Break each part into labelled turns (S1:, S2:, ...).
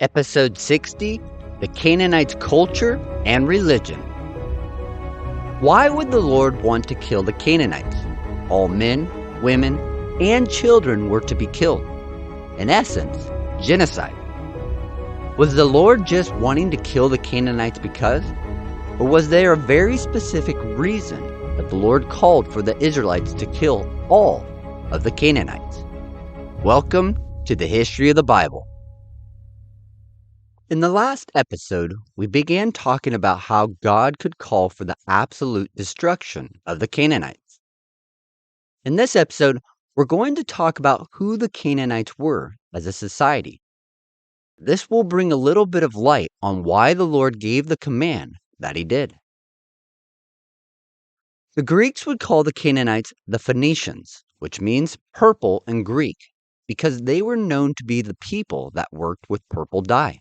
S1: Episode 60, The Canaanites' Culture and Religion. Why would the Lord want to kill the Canaanites? All men, women, and children were to be killed. In essence, genocide. Was the Lord just wanting to kill the Canaanites because? Or was there a very specific reason that the Lord called for the Israelites to kill all of the Canaanites? Welcome to the History of the Bible. In the last episode, we began talking about how God could call for the absolute destruction of the Canaanites. In this episode, we're going to talk about who the Canaanites were as a society. This will bring a little bit of light on why the Lord gave the command that He did. The Greeks would call the Canaanites the Phoenicians, which means purple in Greek, because they were known to be the people that worked with purple dye.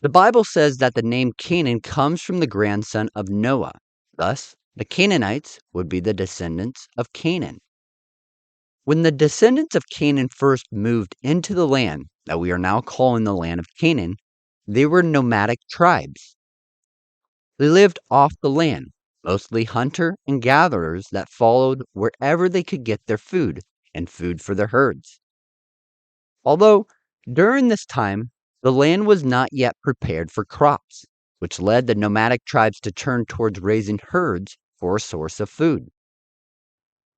S1: The Bible says that the name Canaan comes from the grandson of Noah. Thus, the Canaanites would be the descendants of Canaan. When the descendants of Canaan first moved into the land that we are now calling the land of Canaan, they were nomadic tribes. They lived off the land, mostly hunter and gatherers that followed wherever they could get their food and food for their herds. Although, during this time, the land was not yet prepared for crops, which led the nomadic tribes to turn towards raising herds for a source of food.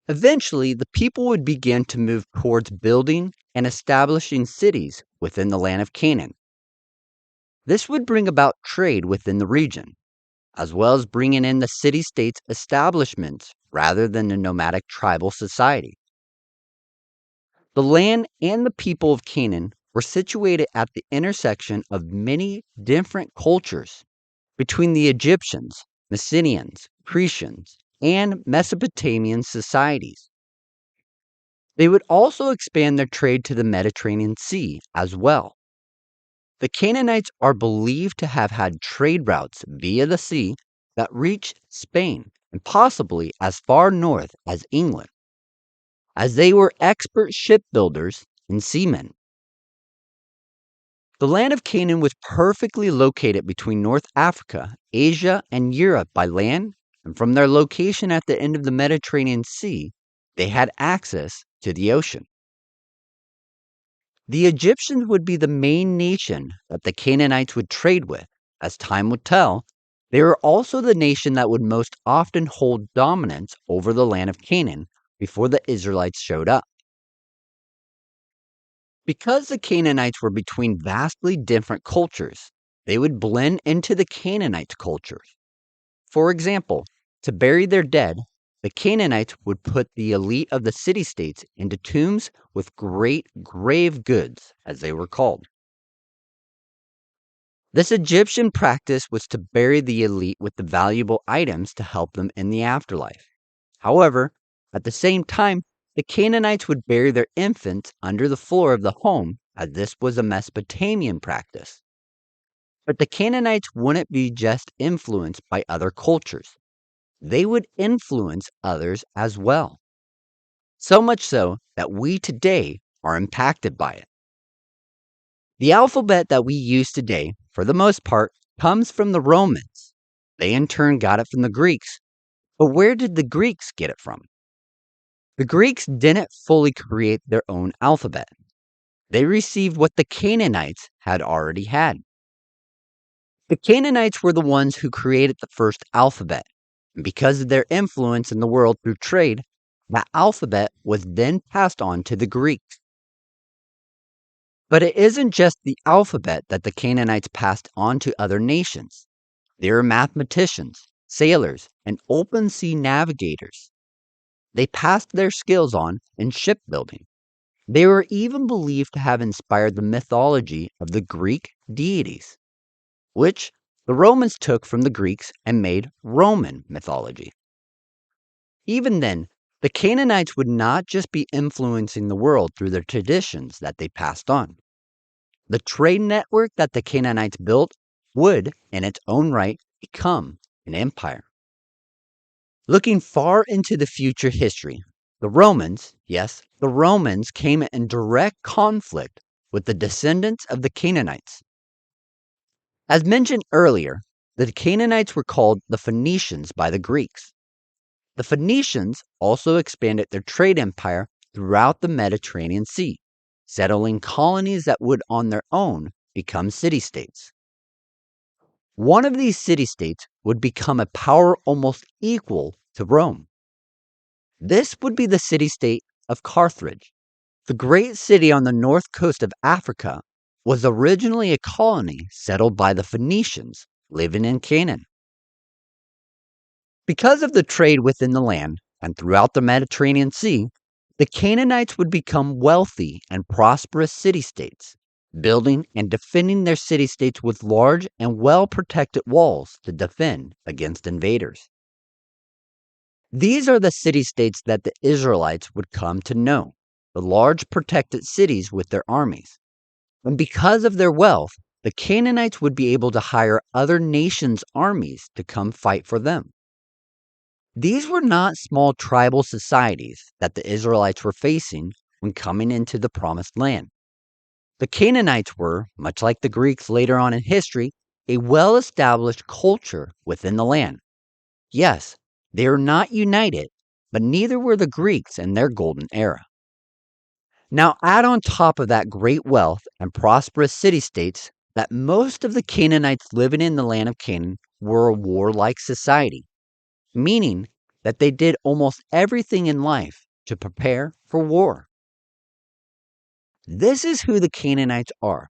S1: Eventually, the people would begin to move towards building and establishing cities within the land of Canaan. This would bring about trade within the region, as well as bringing in the city-states establishments rather than the nomadic tribal society. The land and the people of Canaan were situated at the intersection of many different cultures between the Egyptians, Mycenaeans, Cretians, and Mesopotamian societies. They would also expand their trade to the Mediterranean Sea as well. The Canaanites are believed to have had trade routes via the sea that reached Spain and possibly as far north as England, as they were expert shipbuilders and seamen. The land of Canaan was perfectly located between North Africa, Asia, and Europe by land, and from their location at the end of the Mediterranean Sea, they had access to the ocean. The Egyptians would be the main nation that the Canaanites would trade with. As time would tell, they were also the nation that would most often hold dominance over the land of Canaan before the Israelites showed up. Because the Canaanites were between vastly different cultures, they would blend into the Canaanite cultures. For example, to bury their dead, the Canaanites would put the elite of the city-states into tombs with great grave goods, as they were called. This Egyptian practice was to bury the elite with the valuable items to help them in the afterlife. However, at the same time, the Canaanites would bury their infants under the floor of the home, as this was a Mesopotamian practice. But the Canaanites wouldn't be just influenced by other cultures. They would influence others as well. So much so that we today are impacted by it. The alphabet that we use today, for the most part, comes from the Romans. They in turn got it from the Greeks. But where did the Greeks get it from? The Greeks didn't fully create their own alphabet. They received what the Canaanites had already had. The Canaanites were the ones who created the first alphabet, and because of their influence in the world through trade, that alphabet was then passed on to the Greeks. But it isn't just the alphabet that the Canaanites passed on to other nations. They were mathematicians, sailors, and open sea navigators. They passed their skills on in shipbuilding. They were even believed to have inspired the mythology of the Greek deities, which the Romans took from the Greeks and made Roman mythology. Even then, the Canaanites would not just be influencing the world through their traditions that they passed on. The trade network that the Canaanites built would, in its own right, become an empire. Looking far into the future history, the Romans, yes, the Romans came in direct conflict with the descendants of the Canaanites. As mentioned earlier, the Canaanites were called the Phoenicians by the Greeks. The Phoenicians also expanded their trade empire throughout the Mediterranean Sea, settling colonies that would on their own become city-states. One of these city-states would become a power almost equal to Rome. This would be the city-state of Carthage. The great city on the north coast of Africa was originally a colony settled by the Phoenicians living in Canaan. Because of the trade within the land and throughout the Mediterranean Sea, the Canaanites would become wealthy and prosperous city-states, building and defending their city-states with large and well-protected walls to defend against invaders. These are the city-states that the Israelites would come to know, the large protected cities with their armies. And because of their wealth, the Canaanites would be able to hire other nations' armies to come fight for them. These were not small tribal societies that the Israelites were facing when coming into the Promised Land. The Canaanites were, much like the Greeks later on in history, a well-established culture within the land. Yes, they are not united, but neither were the Greeks in their golden era. Now add on top of that great wealth and prosperous city-states that most of the Canaanites living in the land of Canaan were a warlike society, meaning that they did almost everything in life to prepare for war. This is who the Canaanites are.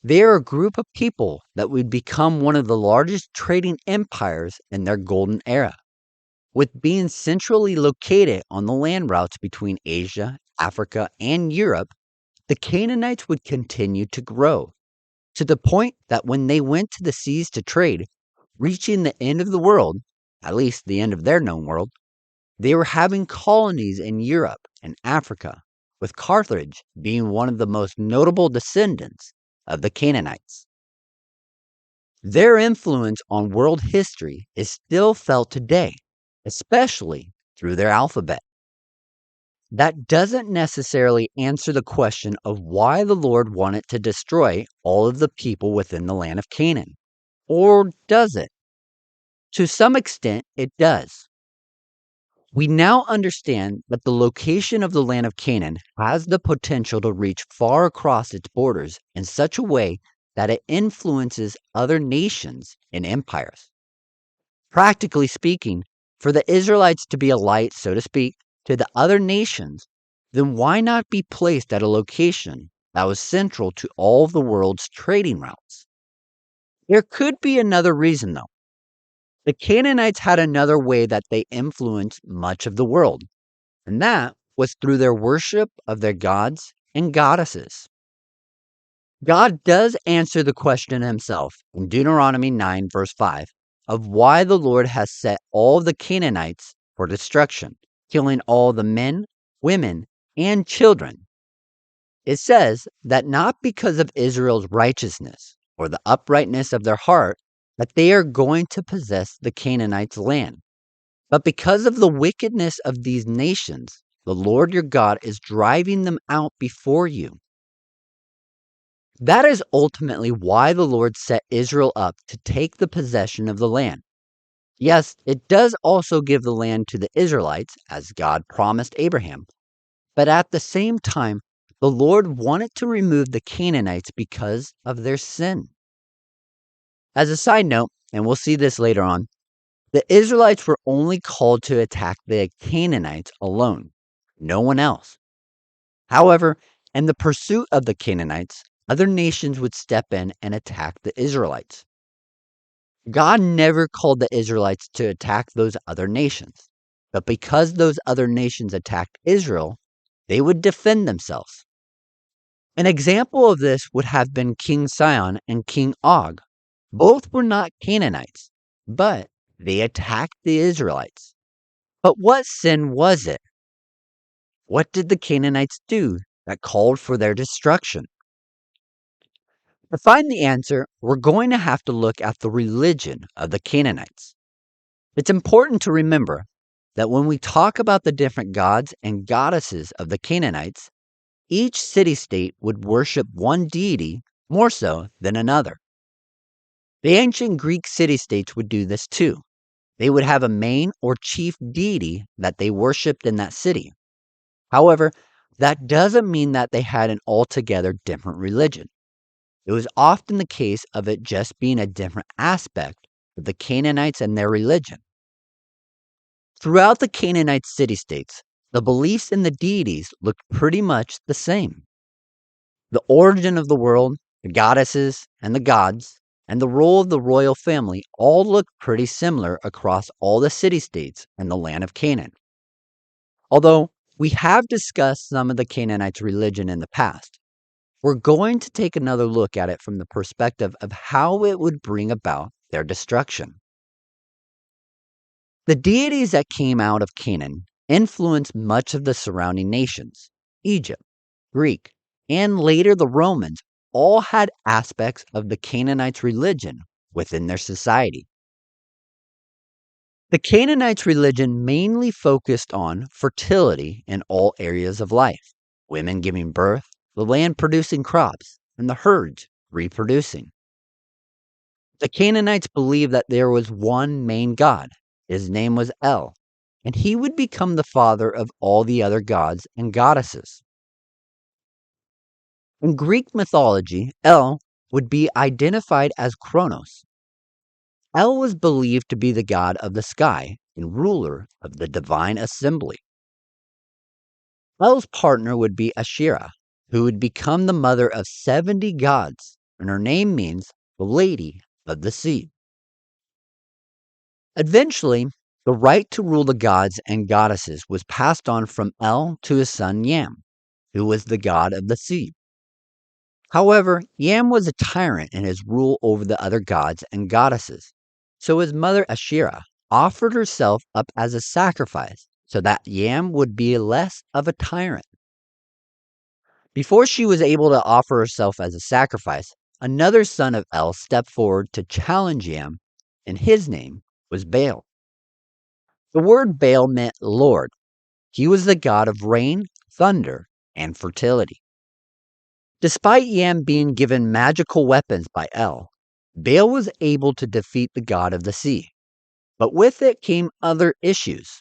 S1: They are a group of people that would become one of the largest trading empires in their golden era. With being centrally located on the land routes between Asia, Africa, and Europe, the Canaanites would continue to grow to the point that when they went to the seas to trade, reaching the end of the world, at least the end of their known world, they were having colonies in Europe and Africa, with Carthage being one of the most notable descendants of the Canaanites. Their influence on world history is still felt today, especially through their alphabet. That doesn't necessarily answer the question of why the Lord wanted to destroy all of the people within the land of Canaan. Or does it? To some extent, it does. We now understand that the location of the land of Canaan has the potential to reach far across its borders in such a way that it influences other nations and empires. Practically speaking, for the Israelites to be a light, so to speak, to the other nations, then why not be placed at a location that was central to all of the world's trading routes? There could be another reason, though. The Canaanites had another way that they influenced much of the world, and that was through their worship of their gods and goddesses. God does answer the question himself in Deuteronomy 9, verse 5, of why the Lord has set all the Canaanites for destruction, killing all the men, women, and children. It says that not because of Israel's righteousness or the uprightness of their heart that they are going to possess the Canaanites' land, but because of the wickedness of these nations, the Lord your God is driving them out before you. That is ultimately why the Lord set Israel up to take the possession of the land. Yes, it does also give the land to the Israelites, as God promised Abraham. But at the same time, the Lord wanted to remove the Canaanites because of their sin. As a side note, and we'll see this later on, the Israelites were only called to attack the Canaanites alone, no one else. However, in the pursuit of the Canaanites, other nations would step in and attack the Israelites. God never called the Israelites to attack those other nations, but because those other nations attacked Israel, they would defend themselves. An example of this would have been King Sihon and King Og. Both were not Canaanites, but they attacked the Israelites. But what sin was it? What did the Canaanites do that called for their destruction? To find the answer, we're going to have to look at the religion of the Canaanites. It's important to remember that when we talk about the different gods and goddesses of the Canaanites, each city state would worship one deity more so than another. The ancient Greek city states would do this too. They would have a main or chief deity that they worshiped in that city. However, that doesn't mean that they had an altogether different religion. It was often the case of it just being a different aspect of the Canaanites and their religion. Throughout the Canaanite city states, the beliefs in the deities looked pretty much the same. The origin of the world, the goddesses and the gods, and the role of the royal family all looked pretty similar across all the city states and the land of Canaan. Although we have discussed some of the Canaanites' religion in the past, we're going to take another look at it from the perspective of how it would bring about their destruction. The deities that came out of Canaan influenced much of the surrounding nations. Egypt, Greek, and later the Romans all had aspects of the Canaanites' religion within their society. The Canaanites' religion mainly focused on fertility in all areas of life, women giving birth, the land producing crops, and the herds reproducing. The Canaanites believed that there was one main god. His name was El, and he would become the father of all the other gods and goddesses. In Greek mythology, El would be identified as Kronos. El was believed to be the god of the sky and ruler of the divine assembly. El's partner would be Asherah, who would become the mother of 70 gods, and her name means the Lady of the Sea. Eventually, the right to rule the gods and goddesses was passed on from El to his son Yam, who was the god of the sea. However, Yam was a tyrant in his rule over the other gods and goddesses, so his mother Asherah offered herself up as a sacrifice so that Yam would be less of a tyrant. Before she was able to offer herself as a sacrifice, another son of El stepped forward to challenge Yam, and his name was Baal. The word Baal meant Lord. He was the god of rain, thunder, and fertility. Despite Yam being given magical weapons by El, Baal was able to defeat the god of the sea. But with it came other issues.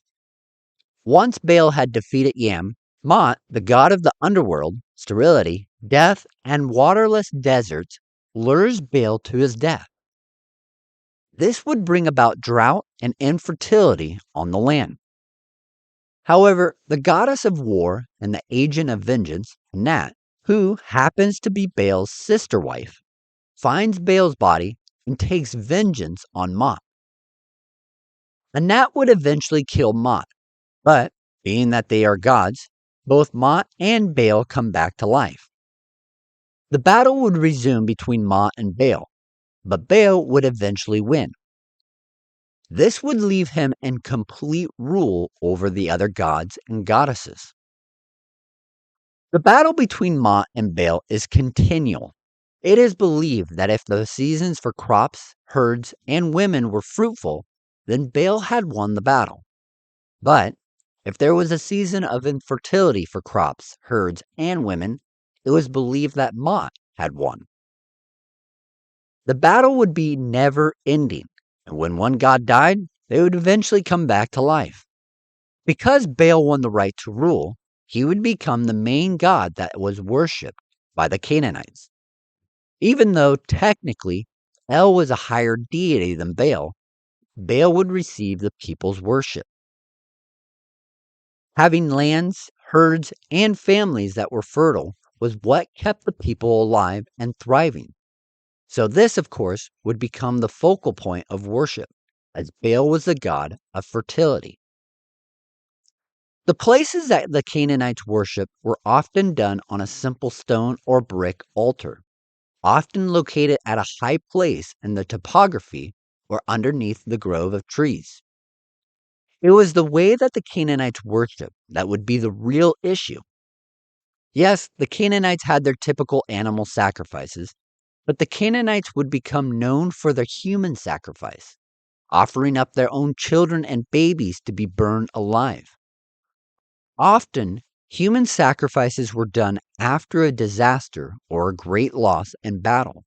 S1: Once Baal had defeated Yam, Mot, the god of the underworld, sterility, death, and waterless deserts, lures Baal to his death. This would bring about drought and infertility on the land. However, the goddess of war and the agent of vengeance, Nat, who happens to be Baal's sister wife, finds Baal's body and takes vengeance on Mot. Nat would eventually kill Mot, but being that they are gods, both Mot and Baal come back to life. The battle would resume between Mot and Baal, but Baal would eventually win. This would leave him in complete rule over the other gods and goddesses. The battle between Mot and Baal is continual. It is believed that if the seasons for crops, herds, and women were fruitful, then Baal had won the battle. But if there was a season of infertility for crops, herds, and women, it was believed that Mot had won. The battle would be never ending, and when one god died, they would eventually come back to life. Because Baal won the right to rule, he would become the main god that was worshipped by the Canaanites. Even though technically El was a higher deity than Baal, Baal would receive the people's worship. Having lands, herds, and families that were fertile was what kept the people alive and thriving. So this, of course, would become the focal point of worship, as Baal was the god of fertility. The places that the Canaanites worshiped were often done on a simple stone or brick altar, often located at a high place in the topography or underneath the grove of trees. It was the way that the Canaanites worshiped that would be the real issue. Yes, the Canaanites had their typical animal sacrifices, but the Canaanites would become known for their human sacrifice, offering up their own children and babies to be burned alive. Often, Human sacrifices were done after a disaster or a great loss in battle.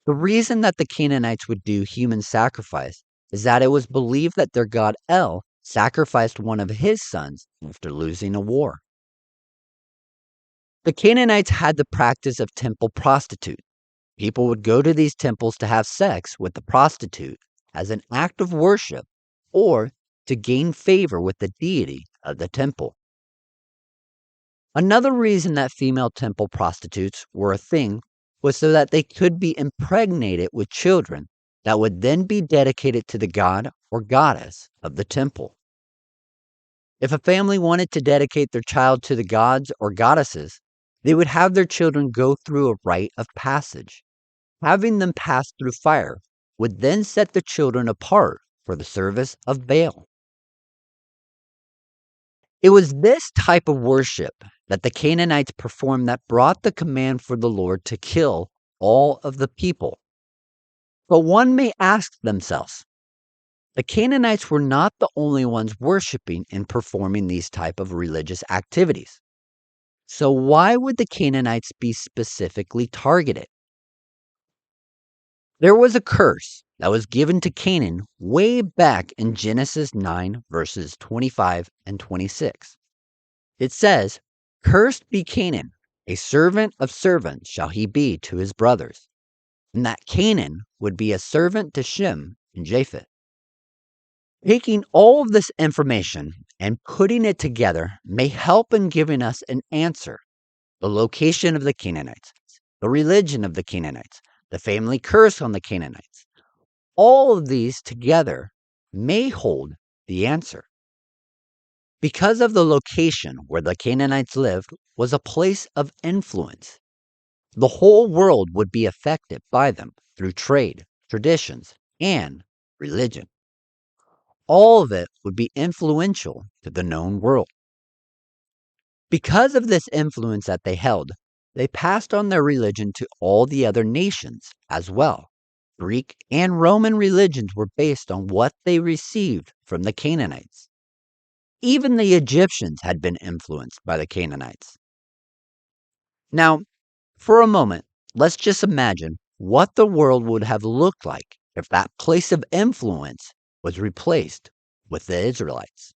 S1: The reason that the Canaanites would do human sacrifice is that it was believed that their god El sacrificed one of his sons after losing a war. The Canaanites had the practice of temple prostitute. People would go to these temples to have sex with the prostitute as an act of worship or to gain favor with the deity of the temple. Another reason that female temple prostitutes were a thing was so that they could be impregnated with children that would then be dedicated to the god or goddess of the temple. If a family wanted to dedicate their child to the gods or goddesses, they would have their children go through a rite of passage. Having them pass through fire would then set the children apart for the service of Baal. It was this type of worship that the Canaanites performed that brought the command for the Lord to kill all of the people. But one may ask themselves, the Canaanites were not the only ones worshiping and performing these type of religious activities. So why would the Canaanites be specifically targeted? There was a curse that was given to Canaan way back in Genesis 9 verses 25 and 26. It says, "Cursed be Canaan, a servant of servants shall he be to his brothers," and that Canaan would be a servant to Shem and Japheth. Taking all of this information and putting it together may help in giving us an answer. The location of the Canaanites, the religion of the Canaanites, the family curse on the Canaanites. All of these together may hold the answer. Because of the location where the Canaanites lived was a place of influence. The whole world would be affected by them through trade, traditions, and religion. All of it would be influential to the known world. Because of this influence that they held, they passed on their religion to all the other nations as well. Greek and Roman religions were based on what they received from the Canaanites. Even the Egyptians had been influenced by the Canaanites. Now, for a moment, let's just imagine what the world would have looked like if that place of influence was replaced with the Israelites.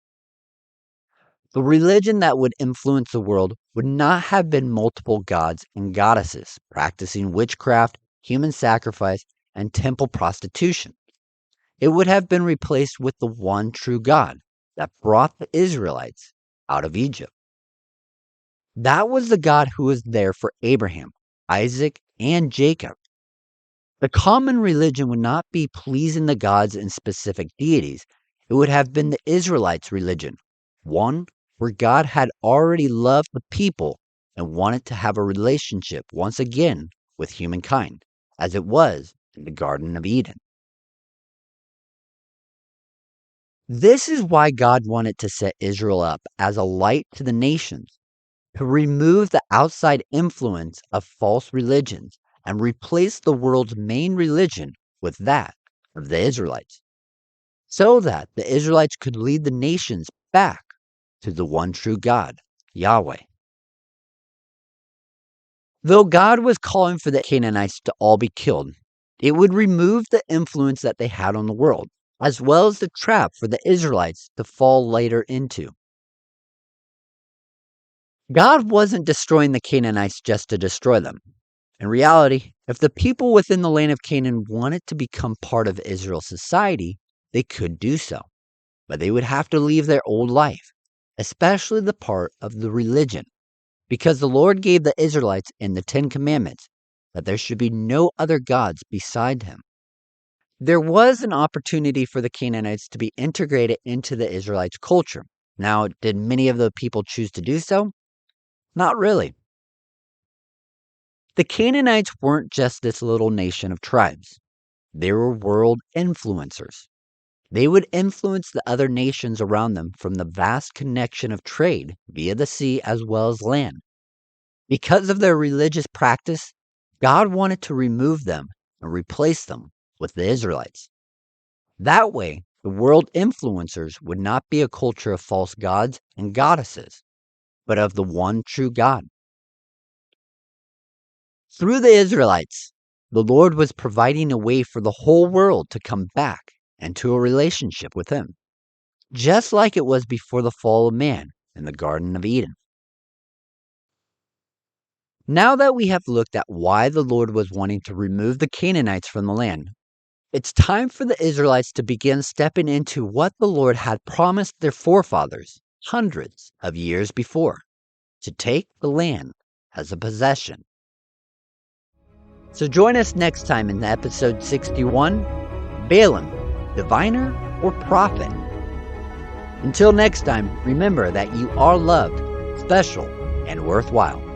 S1: The religion that would influence the world would not have been multiple gods and goddesses practicing witchcraft, human sacrifice, and temple prostitution. It would have been replaced with the one true God that brought the Israelites out of Egypt. That was the God who was there for Abraham, Isaac, and Jacob. The common religion would not be pleasing the gods and specific deities. It would have been the Israelites' religion, one where God had already loved the people and wanted to have a relationship once again with humankind, as it was in the Garden of Eden. This is why God wanted to set Israel up as a light to the nations, to remove the outside influence of false religions and replace the world's main religion with that of the Israelites, so that the Israelites could lead the nations back to the one true God, Yahweh. Though God was calling for the Canaanites to all be killed, it would remove the influence that they had on the world, as well as the trap for the Israelites to fall later into. God wasn't destroying the Canaanites just to destroy them. In reality, if the people within the land of Canaan wanted to become part of Israel's society, they could do so. But they would have to leave their old life, especially the part of the religion, because the Lord gave the Israelites in the Ten Commandments that there should be no other gods beside him. There was an opportunity for the Canaanites to be integrated into the Israelites' culture. Now, did many of the people choose to do so? Not really. The Canaanites weren't just this little nation of tribes. They were world influencers. They would influence the other nations around them from the vast connection of trade via the sea as well as land. Because of their religious practice, God wanted to remove them and replace them with the Israelites. That way, the world influencers would not be a culture of false gods and goddesses. but of the one true God. Through the Israelites, the Lord was providing a way for the whole world to come back into a relationship with Him, just like it was before the fall of man in the Garden of Eden. Now that we have looked at why the Lord was wanting to remove the Canaanites from the land, it's time for the Israelites to begin stepping into what the Lord had promised their forefathers hundreds of years before, to take the land as a possession. So join us next time in episode 61, Balaam, Diviner or Prophet? Until next time, remember that you are loved, special, and worthwhile.